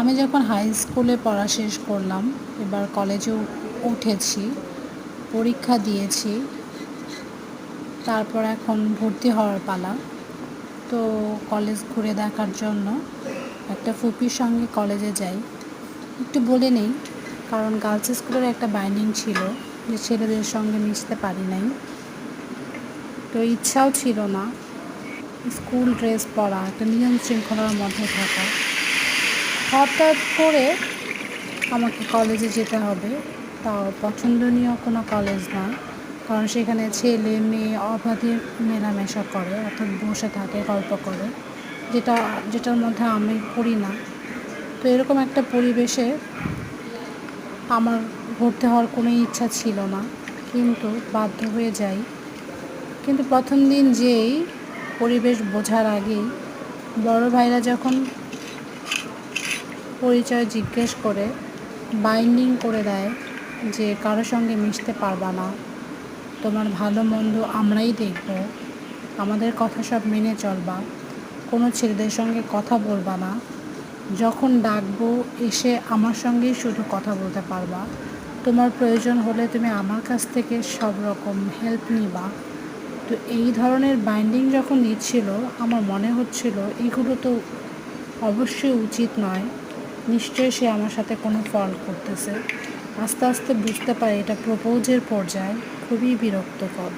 আমি যখন হাই স্কুলে পড়া শেষ করলাম, এবার কলেজে উঠেছি, পরীক্ষা দিয়েছি, তারপর এখন ভর্তি হওয়ার পালা। তো কলেজ ঘুরে দেখার জন্য একটা ফুপির সঙ্গে কলেজে যাই। একটু বলে নেই, কারণ গার্লস স্কুলের একটা বাইন্ডিং ছিল যে ছেলেদের সঙ্গে মিশতে পারি নাই। তো ইচ্ছাও ছিল না স্কুল ড্রেস পরা, একটা নিয়ম শৃঙ্খলার মধ্যে থাকা। হঠাৎ করে আমাকে কলেজে যেতে হবে, তাও পছন্দনীয় কোনো কলেজ না, কারণ সেখানে ছেলে মেয়ে অবাধে মেলামেশা করে, অর্থাৎ বসে থাকে, গল্প করে, যেটার মধ্যে আমি পড়ি না। তো এরকম একটা পরিবেশে আমার ভর্তি হওয়ার কোনো ইচ্ছা ছিল না, কিন্তু বাধ্য হয়ে যাই। কিন্তু প্রথম দিন যেই পরিবেশ বোঝার আগেই বড় ভাইরা যখন পরিচয় জিজ্ঞেস করে বাইন্ডিং করে দেয় যে কারোর সঙ্গে মিশতে পারবা না, তোমার ভালো মন্দ আমরাই দেখব, আমাদের কথা সব মেনে চলবা, কোনো ছেলেদের সঙ্গে কথা বলবা না, যখন ডাকবো এসে আমার সঙ্গেই শুধু কথা বলতে পারবা, তোমার প্রয়োজন হলে তুমি আমার কাছ থেকে সব রকম হেল্প নিবা। তো এই ধরনের বাইন্ডিং যখন নিচ্ছিল, আমার মনে হচ্ছিল এগুলো তো অবশ্যই উচিত নয়, নিশ্চয়ই সে আমার সাথে কোনো ফল্ট করতেছে। আস্তে আস্তে বুঝতে পারি এটা প্রপোজের পর্যায়ে, খুবই বিরক্তকর।